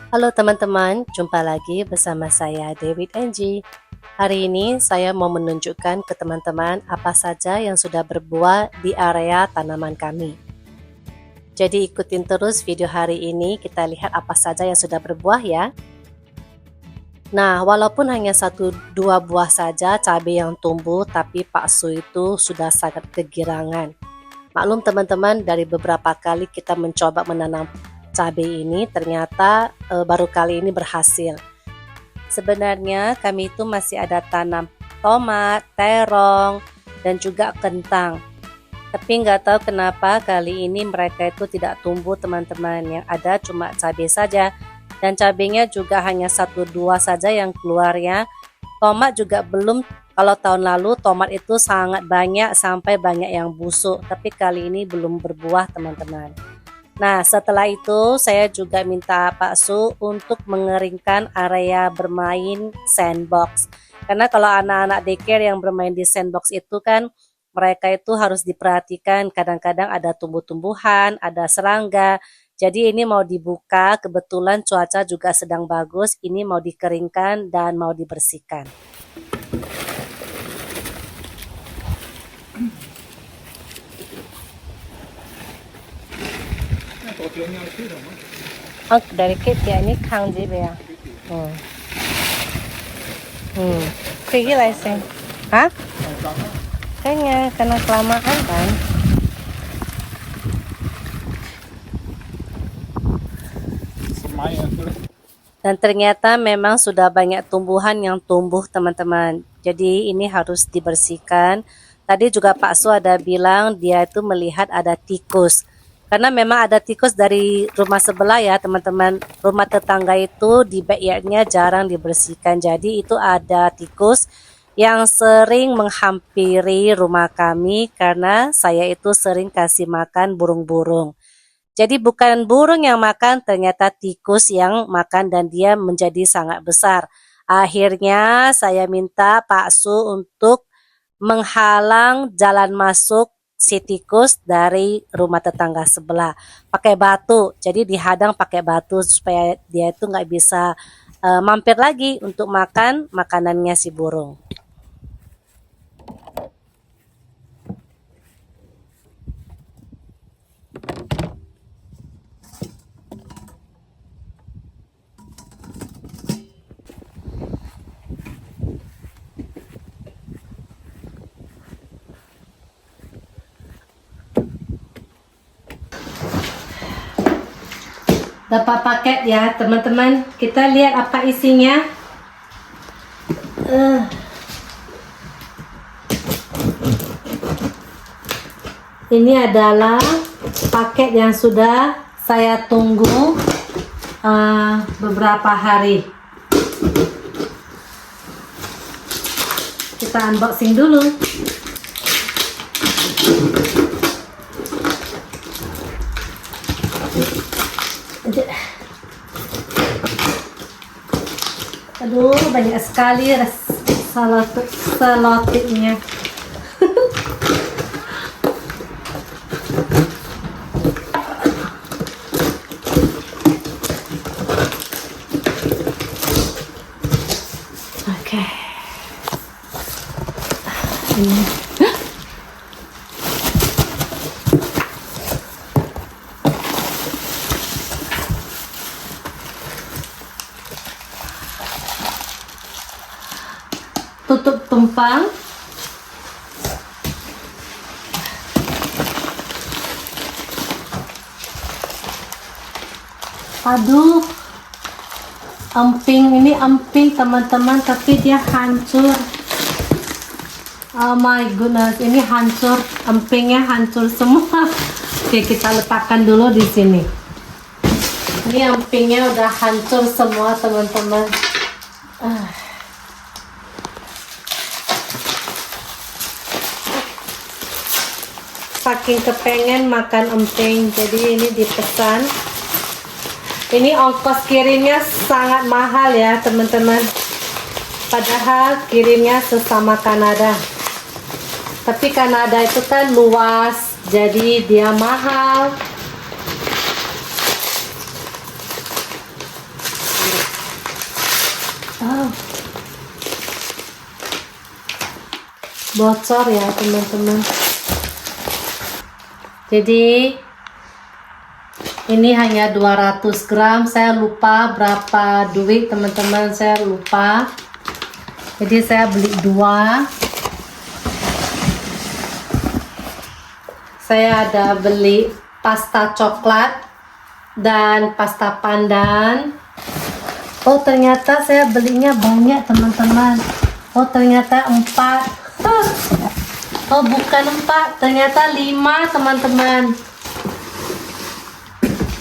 Halo teman-teman, jumpa lagi bersama saya David Angie. Hari ini saya mau menunjukkan ke teman-teman apa saja yang sudah berbuah di area tanaman kami. Jadi ikutin terus video hari ini, kita lihat apa saja yang sudah berbuah ya. Nah, walaupun hanya 1-2 buah saja cabai yang tumbuh, tapi Pak Su itu sudah sangat kegirangan. Maklum teman-teman, dari beberapa kali kita mencoba menanam cabai ini, ternyata baru kali ini berhasil. Sebenarnya kami itu masih ada tanam tomat, terong, dan juga kentang. Tapi nggak tahu kenapa kali ini mereka itu tidak tumbuh teman-teman. Yang ada cuma cabai saja. Dan cabainya juga hanya 1-2 saja yang keluar ya. Tomat juga belum. Kalau tahun lalu tomat itu sangat banyak sampai banyak yang busuk. Tapi kali ini belum berbuah teman-teman. Nah, setelah itu saya juga minta Pak Su untuk mengeringkan area bermain sandbox. Karena kalau anak-anak daycare yang bermain di sandbox itu kan mereka itu harus diperhatikan, kadang-kadang ada tumbuh-tumbuhan, ada serangga. Jadi ini mau dibuka, kebetulan cuaca juga sedang bagus, ini mau dikeringkan dan mau dibersihkan. Oh, dari ya ini Kang ya. Pergi lah sih. Hah? Kayaknya karena kelamaan kan. Dan ternyata memang sudah banyak tumbuhan yang tumbuh teman-teman. Jadi ini harus dibersihkan. Tadi juga Pak Su ada bilang dia itu melihat ada tikus. Karena memang ada tikus dari rumah sebelah ya teman-teman. Rumah tetangga itu di backyardnya jarang dibersihkan. Jadi itu ada tikus yang sering menghampiri rumah kami karena saya itu sering kasih makan burung-burung. Jadi bukan burung yang makan, ternyata tikus yang makan dan dia menjadi sangat besar. Akhirnya saya minta Pak Su untuk menghalang jalan masuk si tikus dari rumah tetangga sebelah. Pakai batu, jadi dihadang pakai batu supaya dia itu nggak bisa mampir lagi untuk makan makanannya si burung. Dapat paket ya teman-teman, kita lihat apa isinya. Ini adalah paket yang sudah saya tunggu beberapa hari. Kita unboxing dulu. Aduh, banyak sekali selotipnya. Oke. Ini. Tutup tumpang. Aduh, emping ini emping teman-teman, tapi dia hancur. Oh my goodness, ini hancur, empingnya hancur semua. Oke, kita letakkan dulu di sini. Ini empingnya udah hancur semua teman-teman. Saking kepengen makan emping, jadi ini dipesan. Ini ongkos kirimnya sangat mahal ya teman-teman. Padahal kirimnya sesama Kanada. Tapi Kanada itu kan luas, jadi dia mahal. Oh, bocor ya teman-teman. Jadi ini hanya 200 gram. Saya lupa berapa duit teman-teman, saya lupa. Jadi saya beli 2. Saya ada beli pasta coklat dan pasta pandan. Oh, ternyata saya belinya banyak teman-teman. Oh, ternyata 4. Oh, bukan 4, ternyata 5 teman-teman.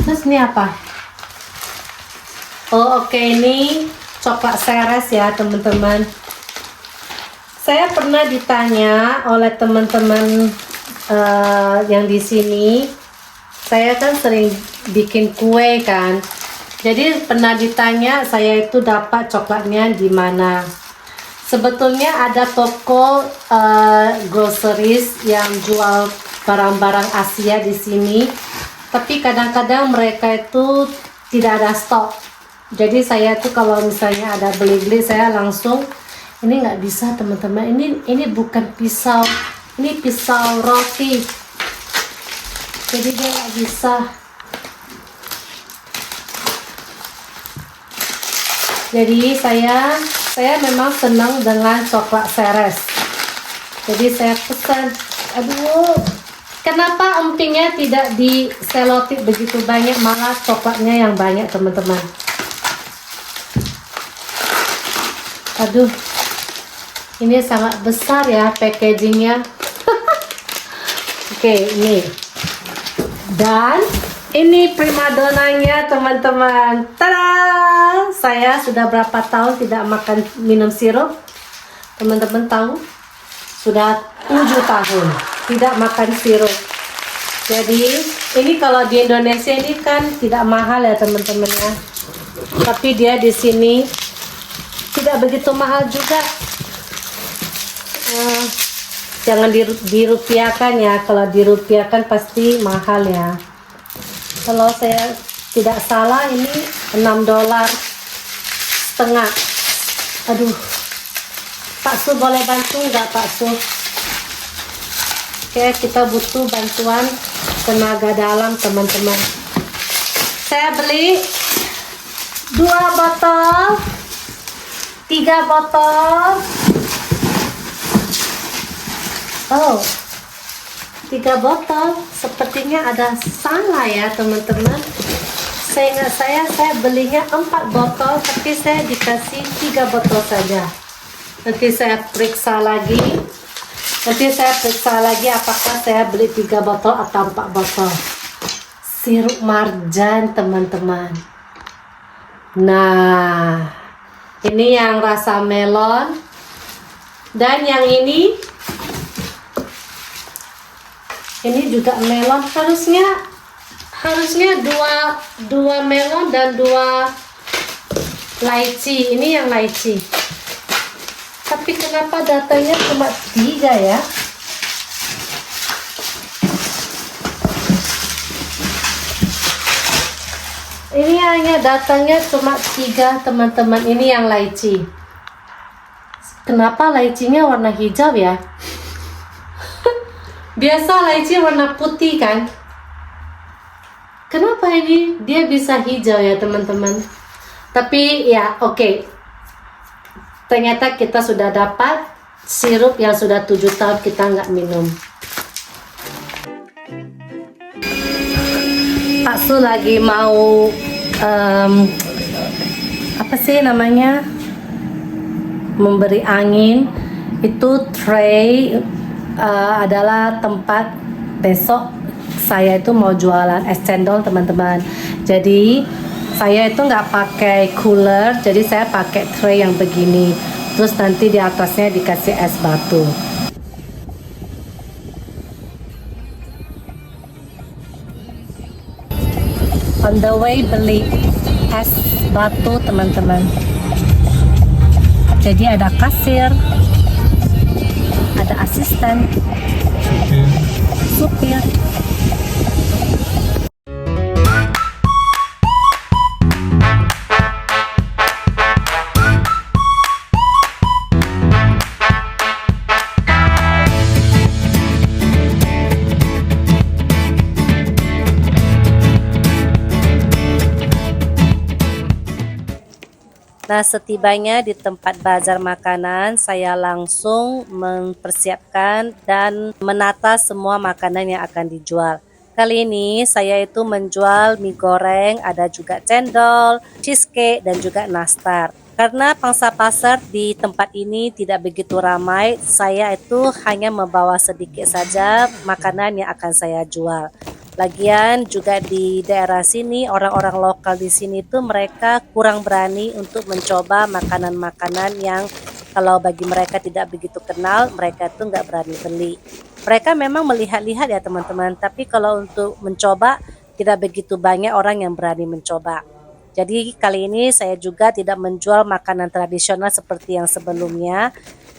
Terus ini apa? Oh, oke, ini coklat Ceres ya teman-teman. Saya pernah ditanya oleh teman-teman yang di sini. Saya kan sering bikin kue kan. Jadi pernah ditanya saya itu dapat coklatnya di mana. Sebetulnya ada toko groceries yang jual barang-barang Asia di sini. Tapi kadang-kadang mereka itu tidak ada stok. Jadi saya tuh kalau misalnya ada beli-beli, saya langsung, ini nggak bisa teman-teman. Ini bukan pisau, ini pisau roti. Jadi dia nggak bisa. Jadi saya memang senang dengan coklat Ceres. Jadi saya pesan. Aduh, kenapa empingnya tidak diselotip begitu banyak, malah coklatnya yang banyak teman-teman. Aduh, ini sangat besar ya packagingnya. Oke, ini. Dan ini primadonanya teman-teman. Tada! Saya sudah berapa tahun tidak makan minum sirup. Teman-teman tahu? Sudah 7 tahun tidak makan sirup. Jadi ini kalau di Indonesia ini kan tidak mahal ya teman-teman ya. Tapi dia di sini tidak begitu mahal juga. Jangan dirupiahkan ya. Kalau dirupiahkan pasti mahal ya. Kalau saya tidak salah ini $6.50. Aduh, Pak Su boleh bantu nggak Pak Su? Oke, kita butuh bantuan tenaga dalam teman-teman. Saya beli 2 botol, 3 botol. Oh, 3 botol. Sepertinya ada salah ya teman-teman. Seingat saya belinya 4 botol, tapi saya dikasih 3 botol saja. Nanti saya periksa lagi. Apakah saya beli 3 botol atau 4 botol. Sirup marjan teman-teman. Nah, ini yang rasa melon. Dan yang ini juga melon. Harusnya dua melon dan 2 lychee. Ini yang lychee. Tapi kenapa datanya cuma 3 ya? Ini hanya datangnya cuma 3 teman-teman. Ini yang lychee. Kenapa lychee-nya warna hijau ya? Biasa lychee warna putih kan? Kenapa ini dia bisa hijau ya teman-teman? Tapi ya oke. Ternyata kita sudah dapat sirup yang sudah 7 tahun kita nggak minum. Pak Su lagi mau apa sih namanya, memberi angin. Itu tray adalah tempat besok saya itu mau jualan es cendol teman-teman. Jadi saya itu nggak pakai cooler, jadi saya pakai tray yang begini. Terus nanti di atasnya dikasih es batu. On the way beli es batu teman-teman. Jadi ada kasir, ada asisten, supir. Nah, setibanya di tempat bazar makanan, saya langsung mempersiapkan dan menata semua makanan yang akan dijual. Kali ini saya itu menjual mie goreng, ada juga cendol, cheesecake, dan juga nastar. Karena pangsa pasar di tempat ini tidak begitu ramai, saya itu hanya membawa sedikit saja makanan yang akan saya jual. Lagian juga di daerah sini, orang-orang lokal di sini tuh mereka kurang berani untuk mencoba makanan-makanan yang kalau bagi mereka tidak begitu kenal, mereka tuh nggak berani beli. Mereka memang melihat-lihat ya teman-teman, tapi kalau untuk mencoba tidak begitu banyak orang yang berani mencoba. Jadi kali ini saya juga tidak menjual makanan tradisional seperti yang sebelumnya.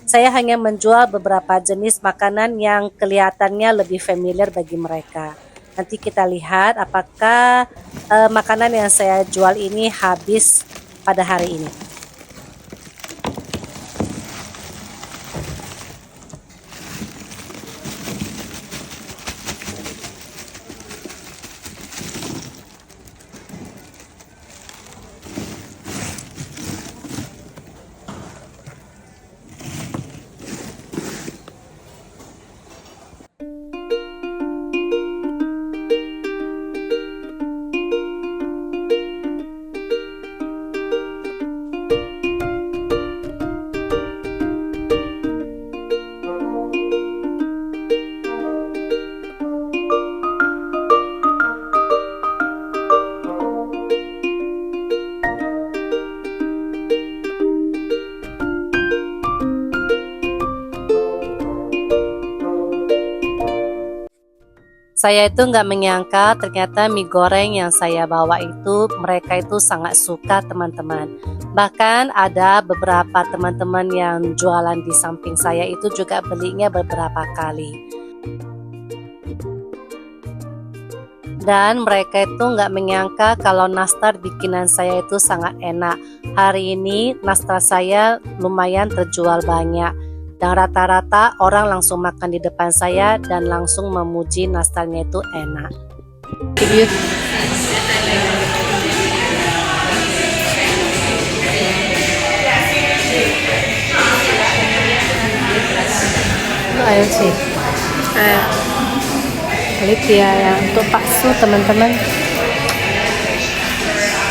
Saya hanya menjual beberapa jenis makanan yang kelihatannya lebih familiar bagi mereka. Nanti kita lihat apakah makanan yang saya jual ini habis pada hari ini. Saya itu nggak menyangka ternyata mie goreng yang saya bawa itu mereka itu sangat suka teman-teman. Bahkan ada beberapa teman-teman yang jualan di samping saya itu juga belinya beberapa kali. Dan mereka itu nggak menyangka kalau nastar bikinan saya itu sangat enak. Hari ini nastar saya lumayan terjual banyak. Dan rata-rata orang langsung makan di depan saya dan langsung memuji nastarnya itu enak. Ayo sih. Lihat ya yang untuk bakso teman-teman.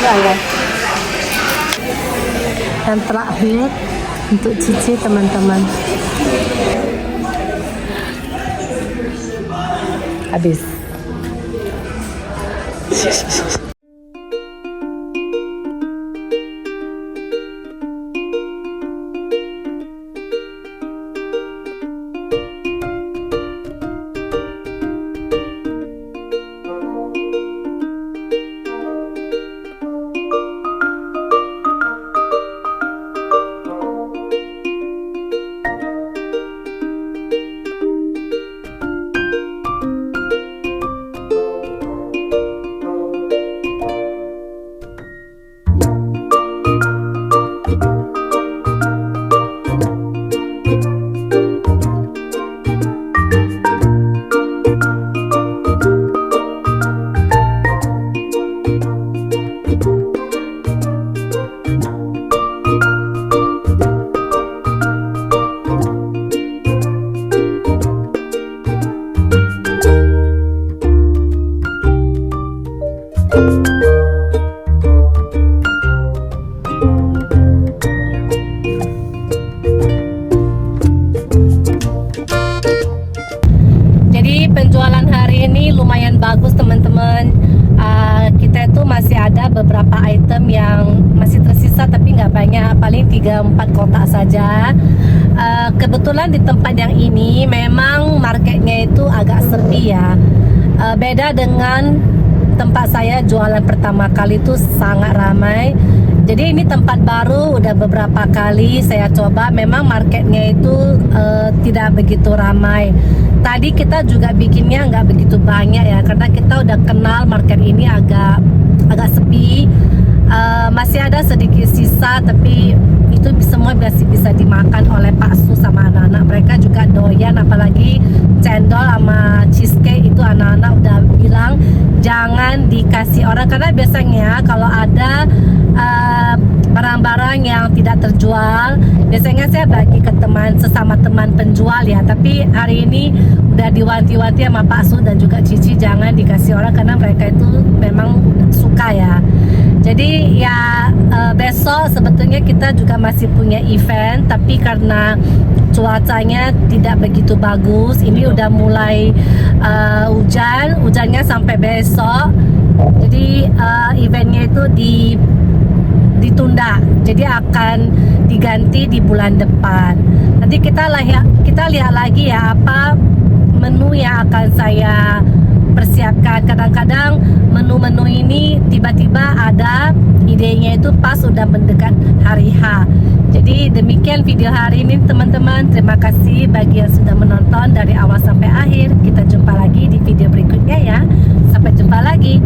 Ya. Dan terakhir untuk cici teman-teman. Habis. Penjualan hari ini lumayan bagus teman-teman. Kita itu masih ada beberapa item yang masih tersisa tapi nggak banyak, paling 3-4 kotak saja. Kebetulan di tempat yang ini memang marketnya itu agak sepi ya. Beda dengan tempat saya jualan pertama kali itu sangat ramai. Jadi ini tempat baru, udah beberapa kali saya coba, memang marketnya itu tidak begitu ramai. Tadi kita juga bikinnya nggak begitu banyak ya, karena kita udah kenal market ini agak sepi. Masih ada sedikit sisa, tapi itu semua masih bisa dimakan oleh Pak Su sama anak-anak. Mereka juga doyan, apalagi cendol sama cheesecake itu anak-anak udah bilang jangan dikasih orang, karena biasanya kalau ada barang-barang barang yang tidak terjual, biasanya saya bagi ke sesama teman penjual ya. Tapi hari ini udah diwanti-wanti sama Pak Su dan juga Cici, jangan dikasih orang karena mereka itu memang suka ya. Jadi ya besok sebetulnya kita juga masih punya event, tapi karena cuacanya tidak begitu bagus, ini udah mulai hujannya sampai besok. Jadi eventnya itu ditunda, jadi akan diganti di bulan depan. Nanti kita lihat lagi ya apa menu yang akan saya persiapkan. Kadang-kadang menu-menu ini tiba-tiba ada idenya itu pas sudah mendekat hari H. Jadi demikian video hari ini teman-teman. Terima kasih bagi yang sudah menonton dari awal sampai akhir. Kita jumpa lagi di video berikutnya ya. Sampai jumpa lagi.